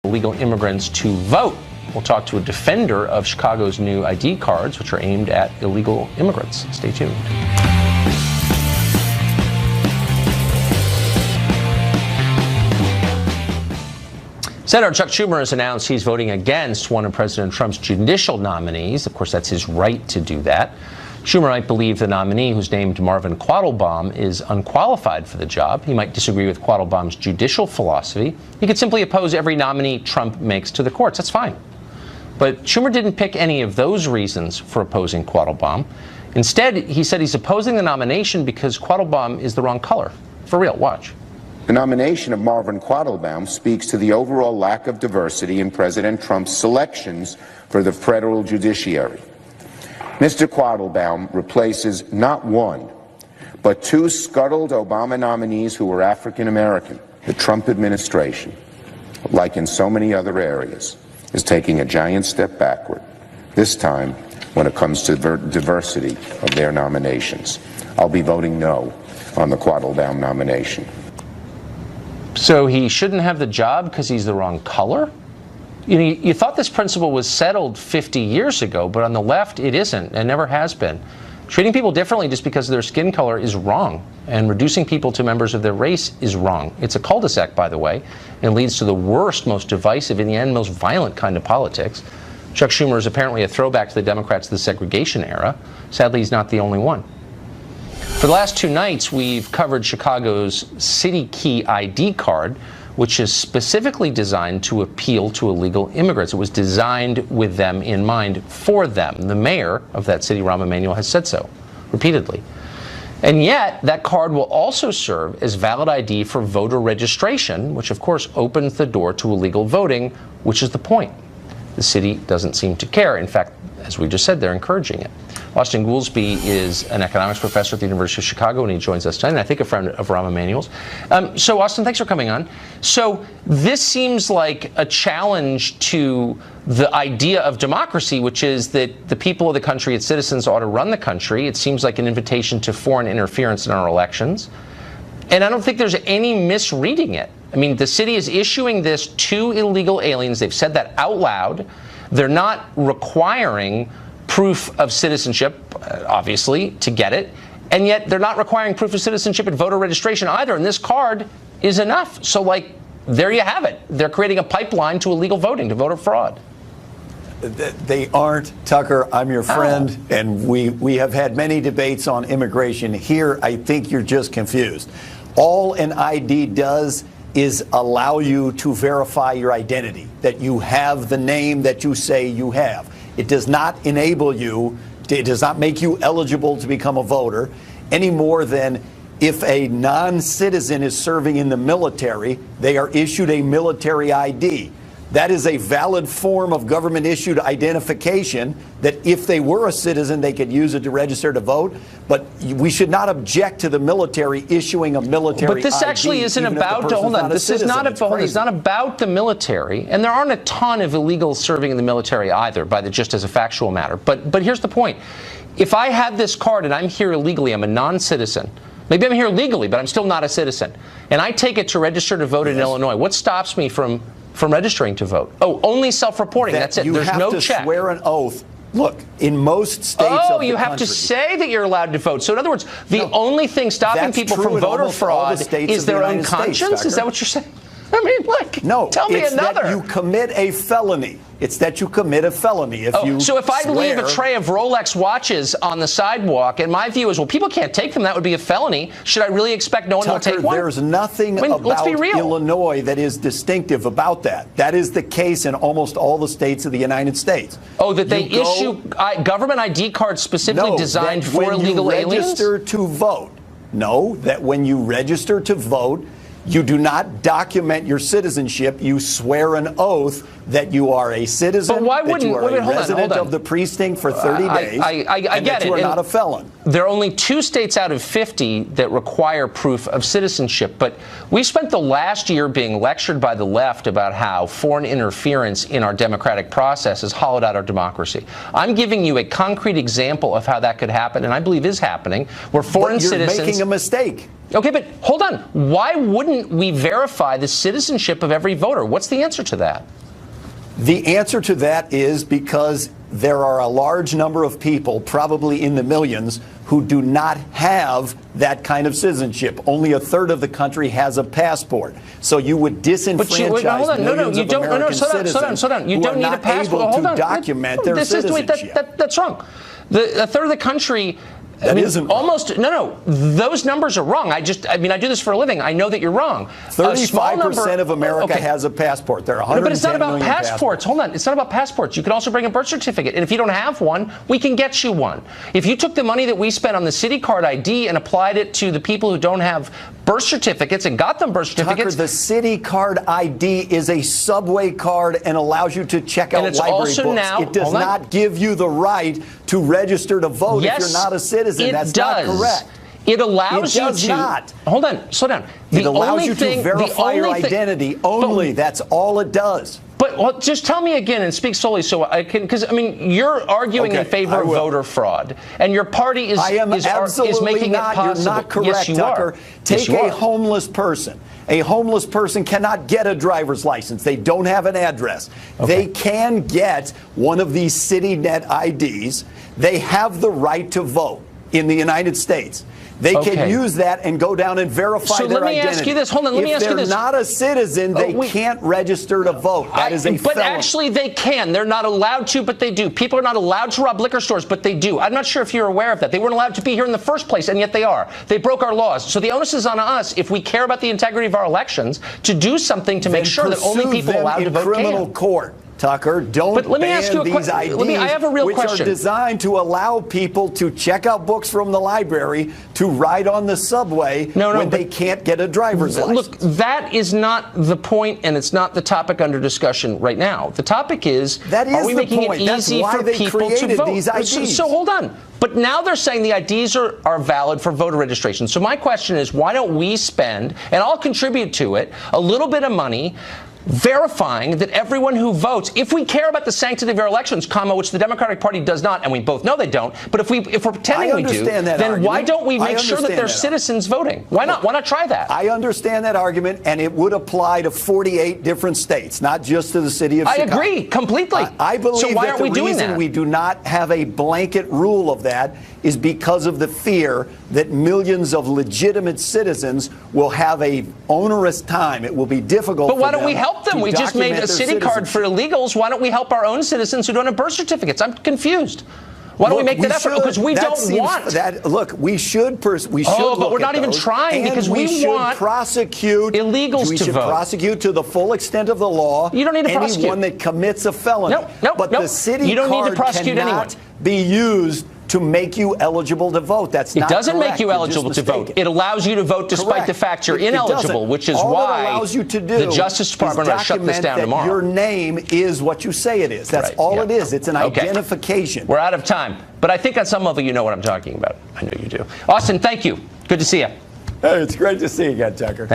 illegal immigrants to vote. We'll talk to a defender of Chicago's new ID cards, which are aimed at illegal immigrants. Stay tuned. Senator Chuck Schumer has announced he's voting against one of President Trump's judicial nominees. Of course, that's his right to do that. Schumer might believe the nominee, who's named Marvin Quattlebaum, is unqualified for the job. He might disagree with Quattlebaum's judicial philosophy. He could simply oppose every nominee Trump makes to the courts. That's fine. But Schumer didn't pick any of those reasons for opposing Quattlebaum. Instead, he said he's opposing the nomination because Quattlebaum is the wrong color. For real, watch. The nomination of Marvin Quattlebaum speaks to the overall lack of diversity in President Trump's selections for the federal judiciary. Mr. Quattlebaum replaces not one, but two scuttled Obama nominees who were African American. The Trump administration, like in so many other areas, is taking a giant step backward, this time when it comes to diversity of their nominations. I'll be voting no on the Quattlebaum nomination. So he shouldn't have the job because he's the wrong color? You thought this principle was settled 50 years ago, but on the left, it isn't and never has been. Treating people differently just because of their skin color is wrong, and reducing people to members of their race is wrong. It's a cul-de-sac, by the way, and leads to the worst, most divisive, in the end, most violent kind of politics. Chuck Schumer is apparently a throwback to the Democrats of the segregation era. Sadly, he's not the only one. For the last two nights, we've covered Chicago's City Key ID card, which is specifically designed to appeal to illegal immigrants. It was designed with them in mind, for them. The mayor of that city, Rahm Emanuel, has said so repeatedly. And yet, that card will also serve as valid ID for voter registration, which of course opens the door to illegal voting, which is the point. The city doesn't seem to care. In fact, as we just said, they're encouraging it. Austin Goolsbee is an economics professor at the University of Chicago, and he joins us tonight, and I think a friend of Rahm Emanuel's. So, Austin, thanks for coming on. So this seems like a challenge to the idea of democracy, which is that the people of the country, its citizens, ought to run the country. It seems like an invitation to foreign interference in our elections. And I don't think there's any misreading it. I mean, the city is issuing this to illegal aliens. They've said that out loud. They're not requiring proof of citizenship, obviously, to get it. And yet they're not requiring proof of citizenship at voter registration either. And this card is enough. So, like, there you have it. They're creating a pipeline to illegal voting, to voter fraud. They aren't, Tucker. I'm your friend, and we have had many debates on immigration. Here, I think you're just confused. All an ID does is allow you to verify your identity, that you have the name that you say you have. It does not enable you, it does not make you eligible to become a voter any more than if a non-citizen is serving in the military, they are issued a military ID. That is a valid form of government-issued identification that if they were a citizen, they could use it to register to vote. But we should not object to the military issuing a military ID. But this actually isn't about, hold on, this is not about, it's not about the military. And there aren't a ton of illegals serving in the military either, just as a factual matter. But here's the point. If I have this card and I'm here illegally, I'm a non-citizen. Maybe I'm here legally, but I'm still not a citizen. And I take it to register to vote in Illinois. What stops me from registering to vote? Oh, only self-reporting. That's it. There's no check. You have to swear an oath. Look, in most states of the country, you have to say that you're allowed to vote. So in other words, the only thing stopping people from voter fraud is their own conscience? Is that what you're saying? I mean, look, tell me another. That you commit a felony. It's that you commit a felony. So if I leave a tray of Rolex watches on the sidewalk, and my view is, well, people can't take them, that would be a felony, should I really expect no one will take one? There's nothing about Illinois that is distinctive about that. That is the case in almost all the states of the United States. Oh, that they issue government ID cards specifically designed for illegal aliens? When you register to vote. No, that when you register to vote, you do not document your citizenship. You swear an oath that you are a citizen, but why wouldn't, that you are a resident of the precinct for 30 days, I and get that you are not a felon. there are only 2 states out of 50 that require proof of citizenship. But we spent the last year being lectured by the left about how foreign interference in our democratic process has hollowed out our democracy. I'm giving you a concrete example of how that could happen, and I believe is happening, where foreign citizens... You're making a mistake. Okay, but hold on. Why wouldn't we verify the citizenship of every voter? What's the answer to that? The answer to that is because there are a large number of people, probably in the millions, who do not have that kind of citizenship. Only a third of the country has a passport. So you would disenfranchise millions of American citizens slow down. You who don't are need not a passport. able Hold to on. document their citizenship. That's wrong. A third of the country... isn't almost no. Those numbers are wrong. I do this for a living. I know that you're wrong. 35% of America has a passport. There are 110 but it's not about million passports. Hold on. It's not about passports. You can also bring a birth certificate. And if you don't have one, we can get you one. If you took the money that we spent on the City Card ID and applied it to the people who don't have birth certificates and got them birth certificates. Tucker, the City Card ID is a subway card and allows you to check out library books. It does not give you the right to register to vote if you're not a citizen. That's not correct. It allows you to. It does not. Hold on. Slow down. It allows you to verify your identity only. That's all it does. But just tell me again and speak slowly so I can, because I mean you're arguing in favor of voter fraud, and your party is making it possible. You're not correct, yes, you Tucker. are. Take a homeless person. A homeless person cannot get a driver's license. They don't have an address. They can get one of these CityNet IDs. They have the right to vote in the United States. They can use that and go down and verify their identity. So let me ask you this. Hold on. Let me ask you this. If they're not a citizen, they can't register to vote. That is a felony. But actually, they can. They're not allowed to, but they do. People are not allowed to rob liquor stores, but they do. I'm not sure if you're aware of that. They weren't allowed to be here in the first place, and yet they are. They broke our laws. So the onus is on us, if we care about the integrity of our elections, to do something to make sure that only people allowed to vote can. Criminal court. Tucker, don't ban these IDs, I have a real question. Which are designed to allow people to check out books from the library, to ride on the subway when they can't get a driver's license. Look, that is not the point, and it's not the topic under discussion right now. The topic is, are we making it easy for people to vote? These IDs. So hold on. But now they're saying the IDs are valid for voter registration. So my question is, why don't we spend, and I'll contribute to it, a little bit of money verifying that everyone who votes, if we care about the sanctity of our elections, which the Democratic Party does not, and we both know they don't, but if we're pretending we do, then why don't we make sure that they're citizens voting? Why not? Why not try that? I understand that argument, and it would apply to 48 different states, not just to the city of Chicago. I agree completely. I believe so why aren't we doing that? The reason we do not have a blanket rule of that is because of the fear that millions of legitimate citizens will have a onerous time. It will be difficult. But why don't we help them? We just made a city card for illegals. Why don't we help our own citizens who don't have birth certificates? I'm confused. Why don't we make that effort? Because we don't want that. Look, we should. But we're not even trying because we want prosecute illegals to vote. We should prosecute to the full extent of the law. You don't need to prosecute anyone that commits a felony. But the city card cannot be used to make you eligible to vote. That's not correct. It doesn't make you eligible to vote. It allows you to vote despite the fact you're ineligible, which is why the Justice Department will shut this down tomorrow. Your name is what you say it is. That's all it is. It's an identification. We're out of time. But I think on some level you know what I'm talking about. I know you do. Austin, thank you. Good to see you. Hey, it's great to see you again, Tucker.